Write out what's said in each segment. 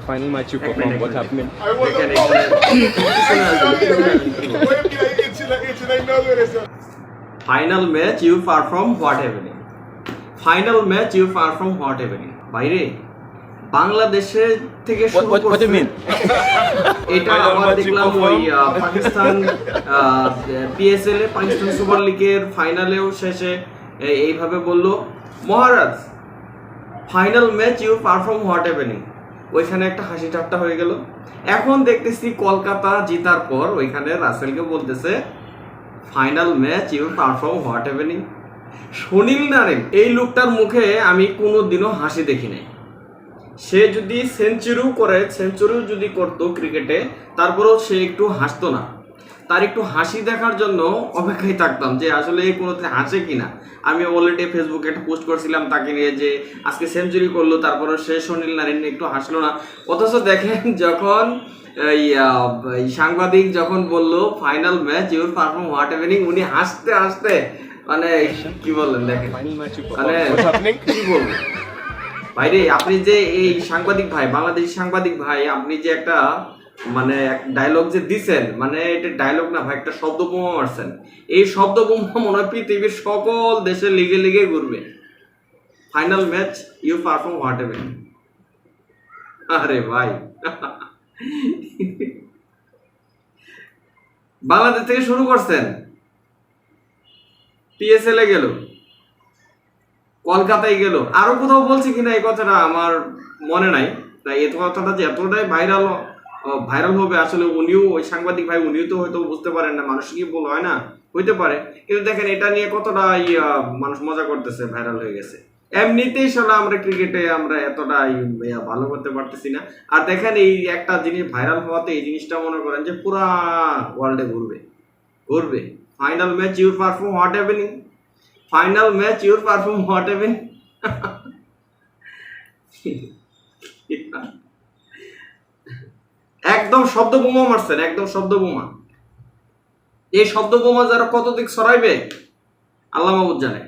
final match you performed? What happened? Final match you perform what happening? Final match you perform what happening? বাইরে বাংলাদেশে থেকে শুরু What do you mean? এটা আবার দেখলাম ওই পাকিস্তান পিএসএল এ পাকিস্তান সুপার লিগের ফাইনালেও শেষে এইভাবে বললো Maharaj final match you perform what happening. ওইখানে একটা হাসি ঠাট্টা হয়ে গেল। এখন দেখতেছি কলকাতা জেতার পর ওইখানে রাসেলকে বলতেছে final match you perform what happening. Sunil Narine এই লোকটার মুখে আমি কোনোদিনও হাসি দেখি নাই। সে যদি সেঞ্চুরিও যদি করতো ক্রিকেটে, তারপরেও সে একটু হাসতো না। তার একটু হাসি দেখার জন্য অপেক্ষায় থাকতাম যে আসলে কোনোদিন হাসে কিনা। আমি অলরেডি ফেসবুকে একটা পোস্ট করছিলাম তাকে নিয়ে যে আজকে সেঞ্চুরি করলো, তারপরে সে সুনীল নারিন একটু হাসলো না। অথচ দেখেন যখন এই সাংবাদিক যখন বললো final match your perform what happening, উনি হাসতে হাসতে মানে কি বললেন দেখেন, Final match you মানে performed. What's happening? কি বলবো ভাইরে, আপনি যে এই সাংবাদিক ভাই, বাংলাদেশি সাংবাদিক ভাই, আপনি যে একটা মানে ডায়লগ যে দিছেন, মানে এটা ডায়লগ না ভাই, একটা শব্দ বোমা মারছেন। এই শব্দ বোমা মনে হয় পৃথিবীর সকল দেশে লিগে লিগে ঘুরবে। Final match you perform what happening. আরে ভাই বাংলাদেশ থেকে শুরু করছেন, পিএসএল এ গেল, কলকাতায় গেল, আরো কোথাও বলছি কিনা এই কথাটা আমার মনে নাই। তাই এই কথাটা যে এতটাই ভাইরাল হবে, আসলে উনিও ওই সাংবাদিক ভাই উনিও তো হয়তো বুঝতে পারেন না, মানুষ কি বল হয় না, হইতে পারে। কিন্তু দেখেন এটা নিয়ে কতটা মানুষ মজা করতেছে, ভাইরাল হয়ে গেছে। এমনিতেই শালা আমরা ক্রিকেটে আমরা এতটা ভালো করতে পারতেছি না। আর দেখেন এই একটা জিনিস ভাইরাল হওয়াতে এই জিনিসটা মনে করেন যে পুরা ওয়ার্ল্ডে ঘুরবে। Final match your perform what happening. Final match your perform what happening. একদম শব্দ বোমা মারছেন, একদম শব্দ বোমা। এই শব্দ বোমা যারা কত দিক ছড়াইবে আল্লাহ মাহবুব জানে।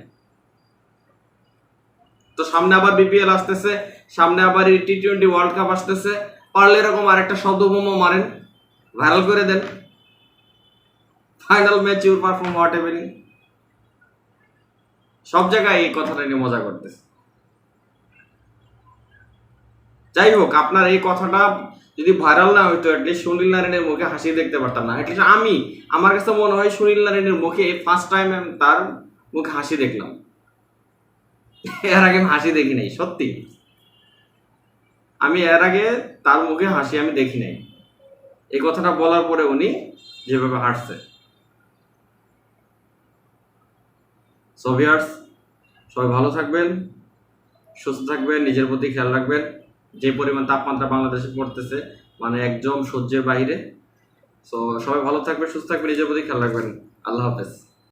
তো সামনে আবার বিপিএল আসতেছে, সামনে আবার এই টি-20 ওয়ার্ল্ড কাপ আসতেছে, পারলে এরকম আরেকটা শব্দ বোমা মারেন, ভাইরাল করে দেন। Final match your perform what happening. সব জায়গায় এই কথাটা নিয়ে মজা করতেছে। যাই হোক, আপনার এই কথাটা যদি ভাইরাল না হইতো, অ্যাটলিস্ট সুনীল নারায়ণের মুখে হাসি দেখতে পারতাম না। অ্যাটলিস্ট আমার কাছে মনে হয় সুনীল নারায়ণের মুখে ফার্স্ট টাইম তার মুখে হাসি দেখলাম। এর আগে আমি হাসি দেখি নাই, সত্যি আমি এর আগে তার মুখে হাসি আমি দেখি নাই। এই কথাটা বলার পরে উনি যেভাবে হাসছে। সো ভিউয়ার্স, সবাই ভালো থাকবেন, সুস্থ থাকবেন, নিজের প্রতি খেয়াল রাখবেন। যে পরিমাণ তাপমাত্রা বাংলাদেশে পড়তেছে মানে একদম সহ্যের বাইরে। সো সবাই ভালো থাকবেন, সুস্থ থাকবেন, নিজের প্রতি খেয়াল রাখবেন। আল্লাহ হাফেজ।